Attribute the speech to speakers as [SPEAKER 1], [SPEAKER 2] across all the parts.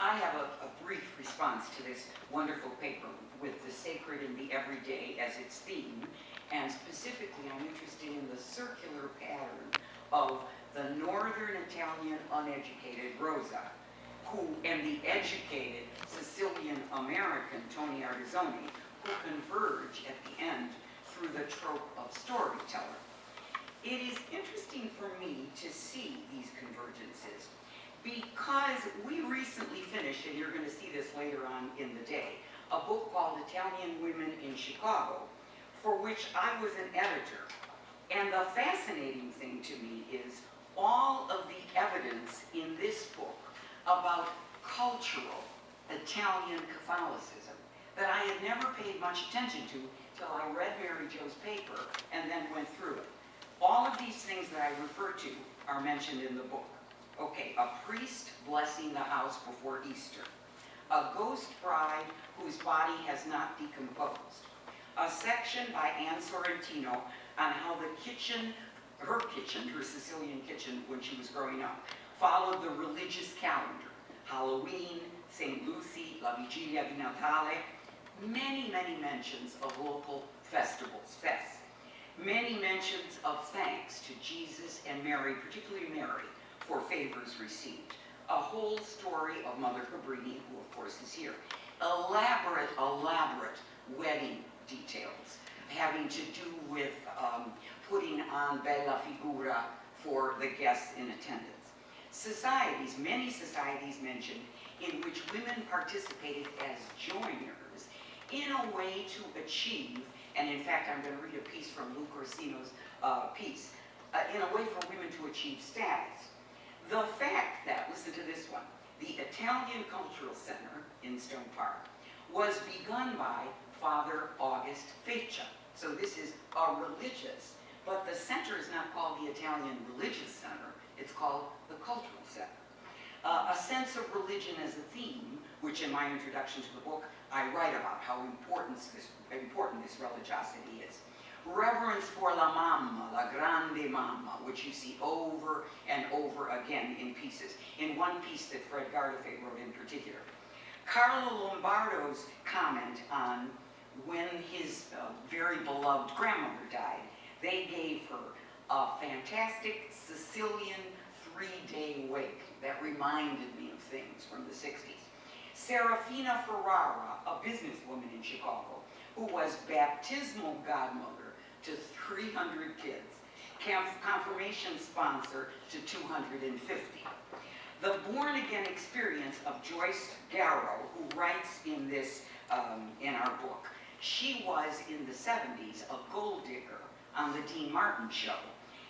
[SPEAKER 1] I have a brief response to this wonderful paper with the sacred and the everyday as its theme, and specifically I'm interested in the circular pattern of the northern Italian uneducated Rosa, and the educated Sicilian American Tony Artizzoni, who converge at the end through the trope of storyteller. It is interesting for me to see these convergences because we recently finished, and you're going to see this later on in the day, a book called Italian Women in Chicago, for which I was an editor. And the fascinating thing to me is all of the evidence in this book about cultural Italian Catholicism that I had never paid much attention to till I read Mary Jo's paper and then went through it. All of these things that I refer to are mentioned in the book. Okay, a priest blessing the house before Easter, a ghost bride whose body has not decomposed, a section by Anne Sorrentino on how the kitchen, her Sicilian kitchen when she was growing up, followed the religious calendar, Halloween, St. Lucy, La Vigilia di Natale, many, many mentions of local festivals, fests, many mentions of thanks to Jesus and Mary, particularly Mary, for favors received. A whole story of Mother Cabrini, who of course is here. Elaborate, elaborate wedding details having to do with putting on bella figura for the guests in attendance. Societies, many societies mentioned, in which women participated as joiners in a way to achieve, and in fact I'm going to read a piece from Lou Corsino's piece, in a way for women to achieve status. The fact that, listen to this one, the Italian Cultural Center in Stone Park was begun by Father August Feccia. So this is a religious, but the center is not called the Italian Religious Center, it's called the Cultural Center. A sense of religion as a theme, which in my introduction to the book, I write about how important this religiosity is. Reverence for la mamma, la grande mamma, which you see over and over again in pieces. In one piece that Fred Gardafe wrote in particular. Carlo Lombardo's comment on when his very beloved grandmother died, they gave her a fantastic Sicilian 3-day wake that reminded me of things from the 60s. Serafina Ferrara, a businesswoman in Chicago, who was baptismal godmother to 300 kids, confirmation sponsor to 250. The born-again experience of Joyce Garrow, who writes in this, in our book, she was in the 70s a gold digger on the Dean Martin show.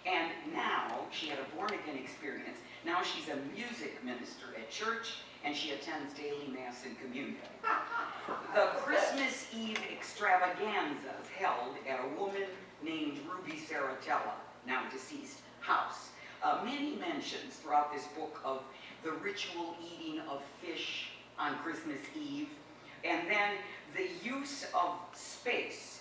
[SPEAKER 1] And now, she had a born-again experience. Now she's a music minister at church, and she attends daily mass and communion. The Christmas Eve extravaganzas held at a woman named Ruby Saratella, now deceased, house. Many mentions throughout this book of the ritual eating of fish on Christmas Eve, and then the use of space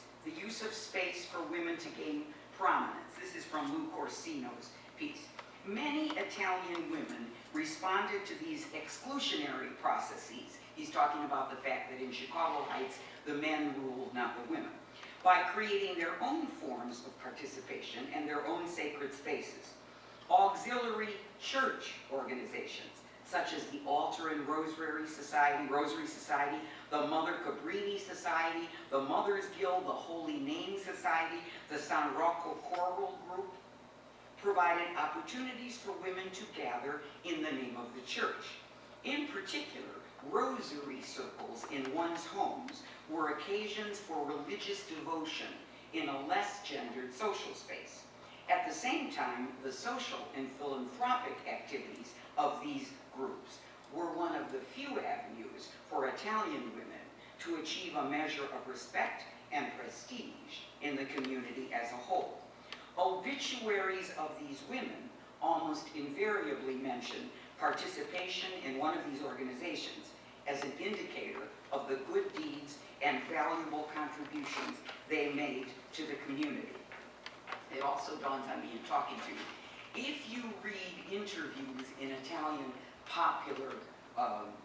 [SPEAKER 1] for women to gain prominence. This is from Lou Corsino's piece. Many Italian women responded to these exclusionary processes. He's talking about the fact that in Chicago Heights, the men ruled, not the women, by creating their own forms of participation and their own sacred spaces. Auxiliary church organizations, such as the Altar and Rosary Society, the Mother Cabrini Society, the Mothers Guild, the Holy Name Society, the San Rocco Choral Group, provided opportunities for women to gather in the name of the church. In particular, rosary circles in one's homes were occasions for religious devotion in a less gendered social space. At the same time, the social and philanthropic activities of these groups were one of the few avenues for Italian women to achieve a measure of respect and prestige in the community as a whole. Obituaries of these women almost invariably mention participation in one of these organizations as an indicator of the good deeds and valuable contributions they made to the community. It also dawns on me in talking to you, if you read interviews in Italian popular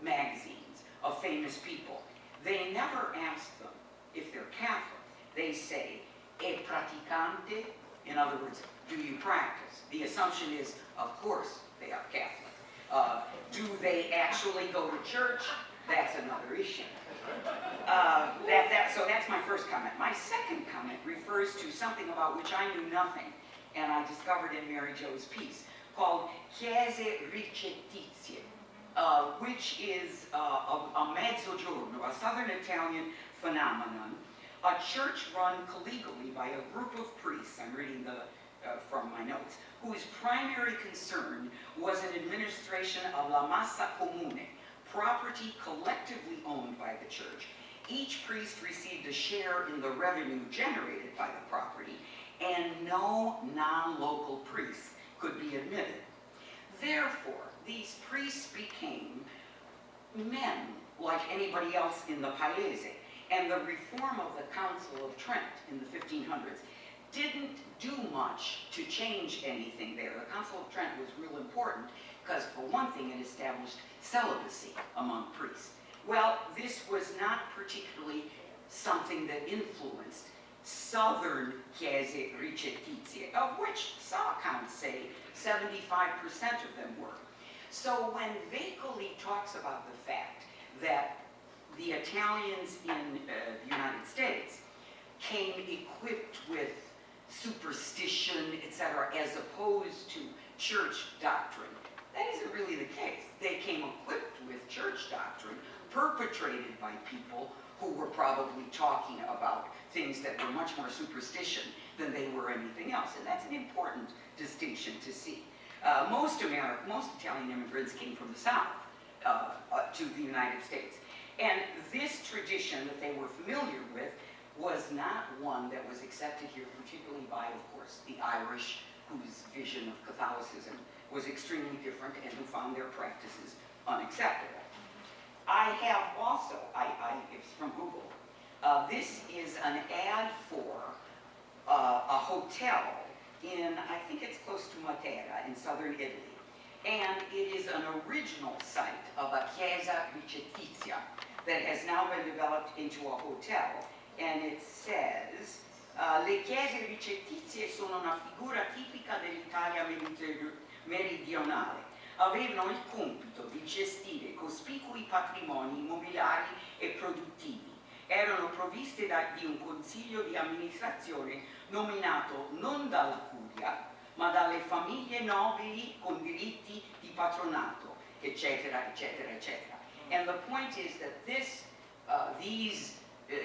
[SPEAKER 1] magazines of famous people. They never ask them if they're Catholic. They say, "E praticante?" In other words, do you practice? The assumption is, of course, they are Catholic. Do they actually go to church? That's another issue. So that's my first comment. My second comment refers to something about which I knew nothing, and I discovered in Mary Jo's piece, called chiese ricettizie, which is a mezzogiorno, a southern Italian phenomenon, a church run collegially by a group of priests, I'm reading from my notes, whose primary concern was an administration of la massa comune, property collectively owned by the church. Each priest received a share in the revenue generated by the property, and no non-local priests could be admitted. Therefore, these priests became men like anybody else in the Paese, and the reform of the Council of Trent in the 1500s didn't do much to change anything there. The Council of Trent was real important because, for one thing, it established celibacy among priests. Well, this was not particularly something that influenced southern chiese ricettizie, of which some accounts say 75% of them were. So when Veicoli talks about the fact that the Italians in the United States came equipped with superstition, etc., as opposed to church doctrine, that isn't really the case. They came equipped with church doctrine perpetrated by people who were probably talking about things that were much more superstition than they were anything else. And that's an important distinction to see. Most Italian immigrants came from the South to the United States. And this tradition that they were familiar with was not one that was accepted here, particularly by, of course, the Irish, whose vision of Catholicism was extremely different and who found their practices unacceptable. I have also, it's from Google, this is an ad for a hotel in, I think it's close to Matera in southern Italy. And it is an original site of a chiesa ricettizia that has now been developed into a hotel. And it says, le chiese ricettizie sono una figura tipica dell'Italia meridionale. Avevano il compito di gestire cospicui patrimoni immobiliari e produttivi. Erano provviste di un consiglio di amministrazione nominato non dalla curia, ma dalle famiglie nobili con diritti di patronato, eccetera, eccetera, eccetera. And the point is that these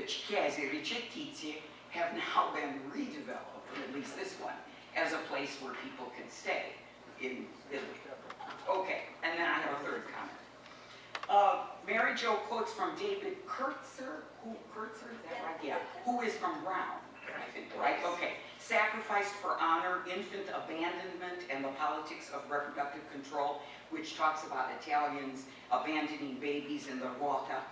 [SPEAKER 1] chiese ricettizie have now been redeveloped, or at least this one, as a place where people can stay in Italy. Okay, and then I have a third comment. Mary Jo quotes from David Kurtzer, is that right? Yeah, who is from Brown, I think, right? Okay. Sacrificed for Honor, Infant Abandonment, and the Politics of Reproductive Control, which talks about Italians abandoning babies in the Rota.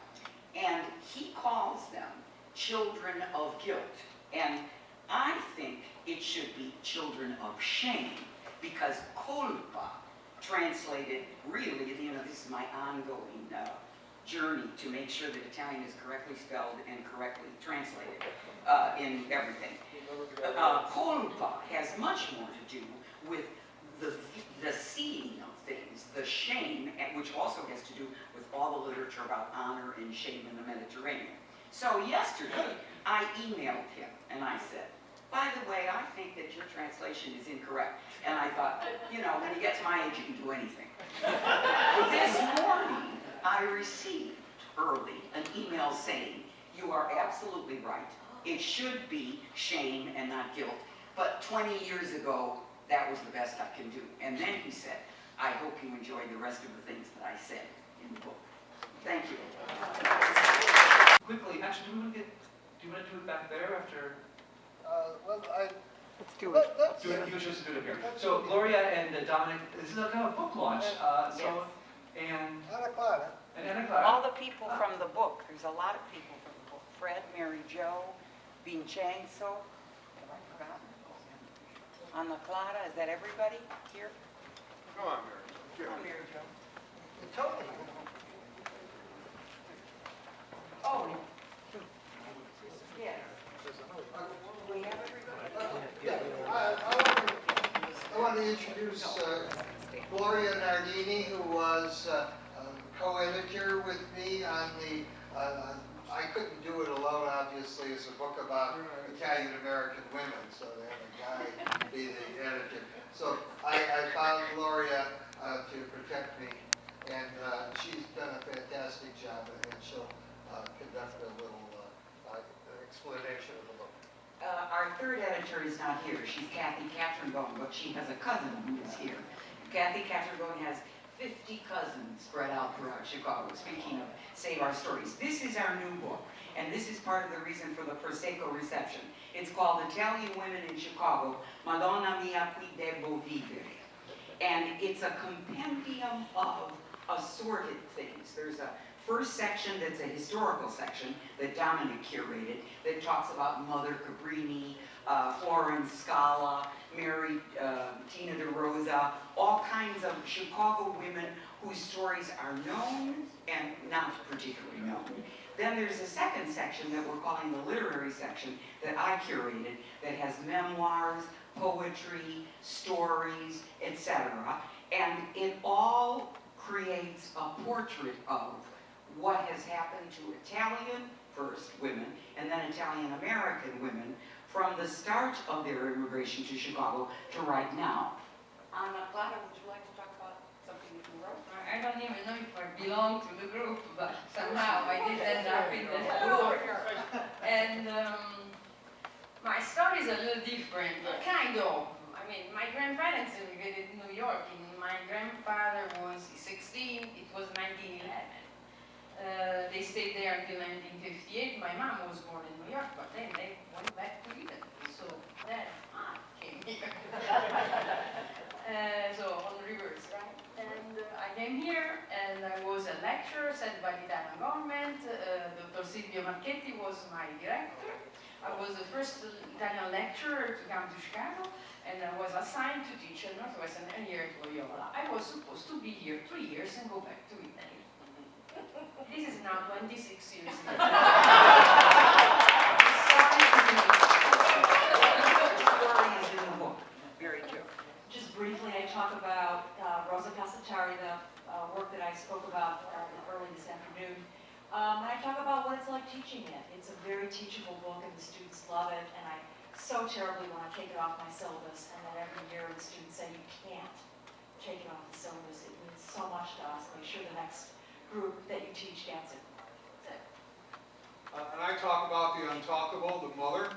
[SPEAKER 1] And he calls them children of guilt. And I think it should be children of shame, because colpa, translated really, this is my ongoing journey to make sure that Italian is correctly spelled and correctly translated in everything. Colpa has much more to do with the seeing of things, the shame, which also has to do with all the literature about honor and shame in the Mediterranean. So yesterday, I emailed him and I said, by the way, I think that your translation is incorrect. And I thought, when he gets my age, you can do anything. This morning, I received early an email saying, you are absolutely right. It should be shame and not guilt. But 20 years ago, that was the best I can do. And then he said, I hope you enjoy the rest of the things that I said in the book. Thank you.
[SPEAKER 2] Quickly, actually, do you want to do it back there after?
[SPEAKER 1] Let's do it.
[SPEAKER 2] You just do it here. So Gloria and Dominic, this is a kind of book launch.
[SPEAKER 1] Yes.
[SPEAKER 2] And
[SPEAKER 3] Anna Clara.
[SPEAKER 2] Anna Clara.
[SPEAKER 1] All the people from the book. There's a lot of people from the book. Fred, Mary Jo, Vincenzo. Have I forgotten? Anna Clara. Is that everybody here?
[SPEAKER 3] Come on, Mary.
[SPEAKER 1] Come on, Mary Jo.
[SPEAKER 3] You told me.
[SPEAKER 1] Oh, yes. We have everybody?
[SPEAKER 3] Yeah, I want to introduce Gloria Nardini, who was co-editor with me on the, I couldn't do it alone, obviously. It's a book about Italian-American women, so they have a guy be the editor. So I found Gloria to protect me, and she's done a fantastic job, and she'll conduct a little explanation of the book.
[SPEAKER 1] Our third editor is not here. She's Kathy Catron-Bone, but she has a cousin who is here. Kathy Catron-Bone has 50 cousins spread out throughout Chicago, speaking of Save Our Stories. This is our new book, and this is part of the reason for the Prosecco reception. It's called Italian Women in Chicago, Madonna mia qui devo vivere. And it's a compendium of assorted things. There's a first section that's a historical section that Dominic curated that talks about Mother Cabrini, Florence Scala, Mary Tina de Rosa, all kinds of Chicago women whose stories are known and not particularly known. Then there's a second section that we're calling the literary section that I curated that has memoirs, poetry, stories, etc. And it all creates a portrait of what has happened to Italian, first, women, and then Italian-American women from the start of their immigration to Chicago to right now. Anna Clara, would you like to talk about something that you wrote?
[SPEAKER 4] I don't even know if I belong to the group, but somehow I did end up in the group. And my story is a little different, kind of. I mean, my grandparents immigrated in New York. My grandfather was 16, it was 1911. They stayed there until 1958. My mom was born in New York, but then they went back to Italy. So then I came here. So on the reverse, right? And I came here and I was a lecturer sent by the Italian government. Dr. Silvio Marchetti was my director. I was the first Italian lecturer to come to Chicago, and I was assigned to teach at Northwestern and here at Loyola. I was supposed to be here 3 years and go back to Italy. This is now 26 years later.
[SPEAKER 1] Very true.
[SPEAKER 5] Just briefly, I talk about Rosa Casatari, the work that I spoke about early this afternoon. And I talk about what it's like teaching it. It's a very teachable book, and the students love it. And I so terribly want to take it off my syllabus, and then every year the students say, you can't take it off the syllabus. It means so much to us. Make sure the next group that you teach gets it. That's it.
[SPEAKER 6] And I talk about the untalkable, the mother.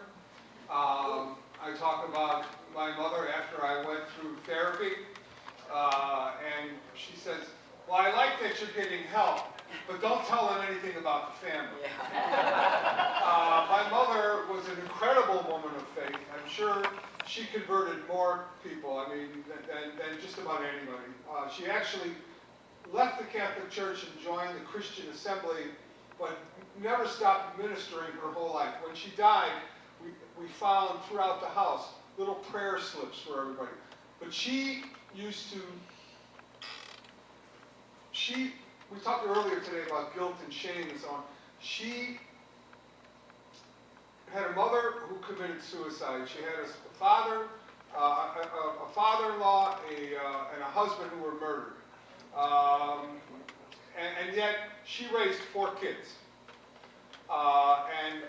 [SPEAKER 6] I talk about my mother after I went through therapy. And she says, well, I like that you're getting help, but don't tell them anything about the family. My mother was an incredible woman of faith. I'm sure she converted more people, I mean, than just about anybody. She actually left the Catholic Church and joined the Christian Assembly, but never stopped ministering her whole life. When she died, we found throughout the house little prayer slips for everybody. But she used to, we talked earlier today about guilt and shame and so on. She had a mother who committed suicide. She had a father, a father-in-law, and a husband who were murdered. And yet she raised 4 kids. And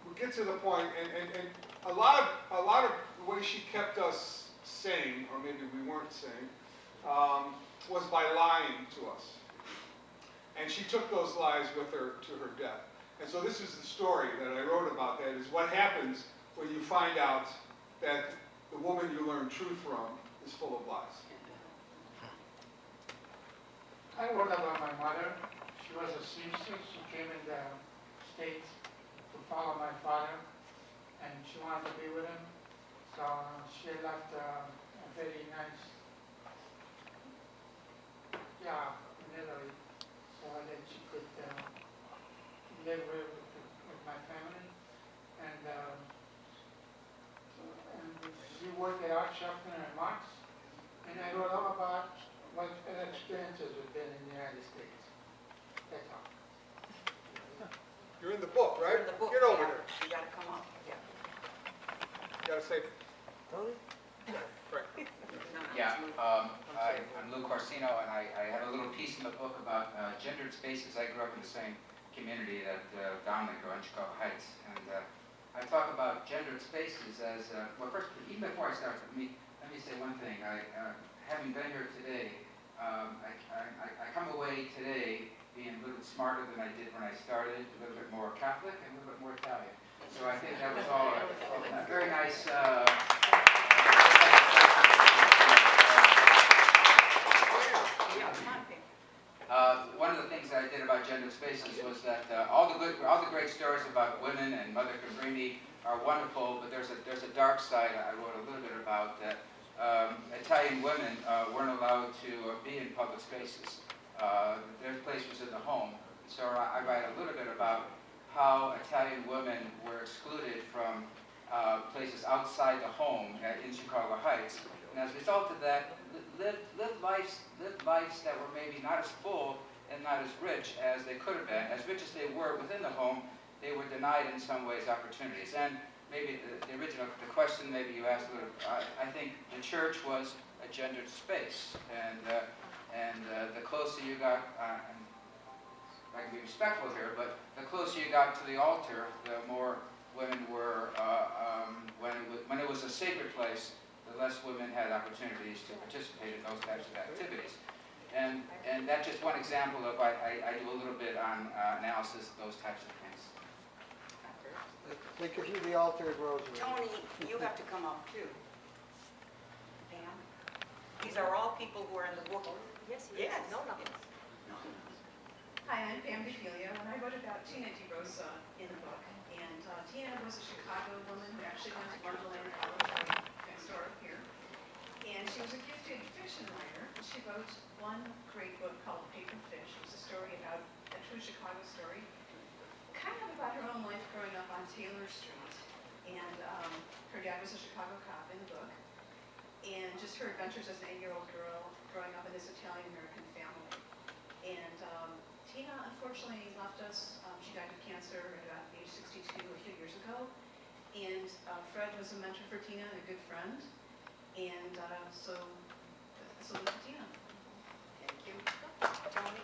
[SPEAKER 6] we get to the point, and a lot of the way she kept us sane, or maybe we weren't sane, was by lying to us. And she took those lies with her to her death. And so this is the story that I wrote about, that is what happens when you find out that the woman you learn truth from is full of lies.
[SPEAKER 7] I wrote about my mother. She was a seamstress. She came in the States to follow my father, and she wanted to be with him. So she left a very nice job in Italy so that she could live with my family. And she worked at Art Schaffner and Marx, and I wrote all about what her experiences have been in the United States. That's all.
[SPEAKER 6] You're in the book, right?
[SPEAKER 1] You're in the book.
[SPEAKER 6] Get over
[SPEAKER 1] yeah.
[SPEAKER 6] here.
[SPEAKER 1] You gotta come up, yeah.
[SPEAKER 6] You gotta say, right.
[SPEAKER 8] Yeah, I'm Lou Corsino, and I have a little piece in the book about gendered spaces. I grew up in the same community that Dominic grew in Chicago Heights, and I talk about gendered spaces as, well, first, even before I start, let me say one thing. Having been here today, I come away today being a little smarter than I did when I started, a little bit more Catholic and a little bit more Italian. So I think that was all a very nice one of the things that I did about gender spaces was that all the great stories about women and Mother Cabrini are wonderful, but there's a dark side I wrote a little bit about that. Italian women weren't allowed to be in public spaces. Their place was in the home. So I write a little bit about how Italian women were excluded from places outside the home in Chicago Heights. And as a result of that, lived lives that were maybe not as full and not as rich as they could have been. As rich as they were within the home, they were denied in some ways opportunities. And maybe the question maybe you asked, I think the church was a gendered space. And the closer you got, and I can be respectful here, but the closer you got to the altar, the more women were, when it was a sacred place, the less women had opportunities to participate in those types of activities. And that's just one example of, I do a little bit on analysis of those types of things.
[SPEAKER 3] They give you the altar at Rosary.
[SPEAKER 1] Tony, you have to come up too. Pam? These are all people who are in the book.
[SPEAKER 9] Yes,
[SPEAKER 1] Yes.
[SPEAKER 9] No.
[SPEAKER 10] Hi, I'm Pam DeFilia, and I wrote about Tina DeRosa in the book. And Tina was a Chicago woman who actually went to Wonderland College next door up here. And she was a gifted fiction writer. She wrote one great book called Paper Fish. It was a story about a true Chicago story, kind of about her own life growing up on Taylor Street. And her dad was a Chicago cop in the book. And just her adventures as an 8-year-old girl growing up in this Italian-American family. And Tina, unfortunately, left us. She died of cancer at about age 62 a few years ago. And Fred was a mentor for Tina and a good friend. And so salute to Tina.
[SPEAKER 1] Thank you. Tony?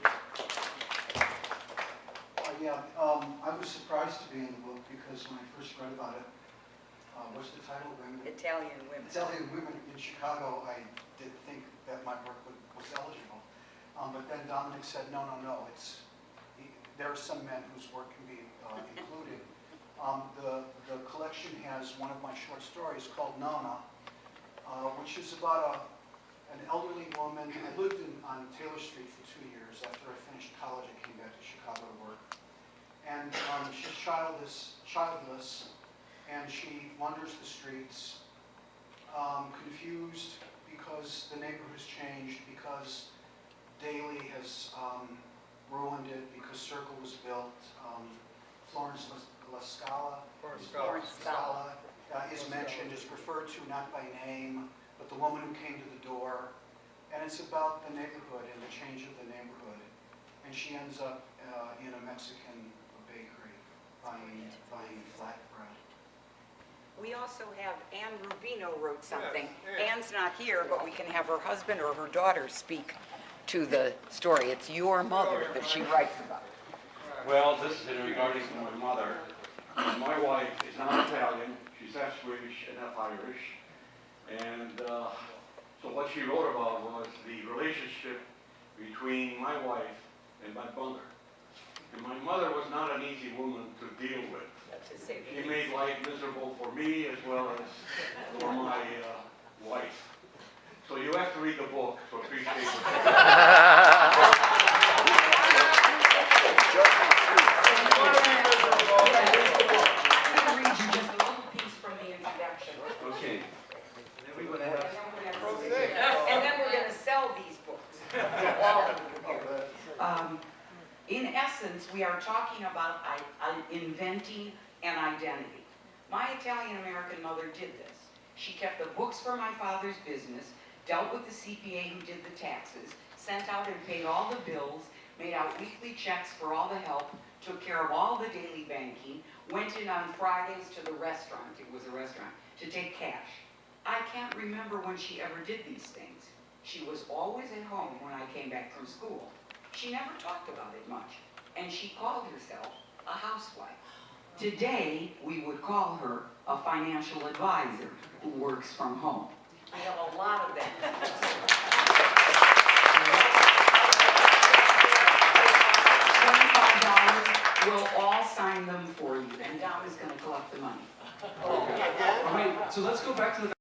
[SPEAKER 11] I was surprised to be in the book because when I first read about it, what's the title?
[SPEAKER 1] Italian women.
[SPEAKER 11] Italian Women in Chicago, I did think that my work was eligible. But then Dominic said, no, there are some men whose work can be included. The collection has one of my short stories called Nonna, which is about an elderly woman. I lived on Taylor Street for 2 years. After I finished college, I came back to Chicago to work. And she's childless, and she wanders the streets, confused because the neighborhood has changed, because Daley has ruined it, because Circle was built. Florence La Scala is mentioned, is referred to not by name, but the woman who came to the door. And it's about the neighborhood and the change of the neighborhood. And she ends up in a Mexican bakery buying flatbread.
[SPEAKER 1] We also have Anne Rubino wrote something.
[SPEAKER 6] Yes,
[SPEAKER 1] Anne's not here, but we can have her husband or her daughter speak to the story. It's your mother that she writes about.
[SPEAKER 12] Well, this is in regarding to my mother. My wife is not Italian. She's half Swedish and half Irish. And so what she wrote about was the relationship between my wife and my mother. And my mother was not an easy woman to deal with. She made life miserable for me as well as for my wife. So you have to read the book to appreciate it.
[SPEAKER 1] I'll read you just a little piece from the introduction.
[SPEAKER 12] Okay.
[SPEAKER 1] And then we're going to sell these books. All of you here. In essence, we are talking about inventing an identity. My Italian-American mother did this. She kept the books for my father's business, dealt with the CPA who did the taxes, sent out and paid all the bills, made out weekly checks for all the help, took care of all the daily banking, went in on Fridays to the restaurant, it was a restaurant, to take cash. I can't remember when she ever did these things. She was always at home when I came back from school. She never talked about it much, and she called herself a housewife. Today, we would call her a financial advisor who works from home. I have a lot of that. $25, we'll all sign them for you, and Dom is going to collect the money.
[SPEAKER 2] All right, so let's go back to the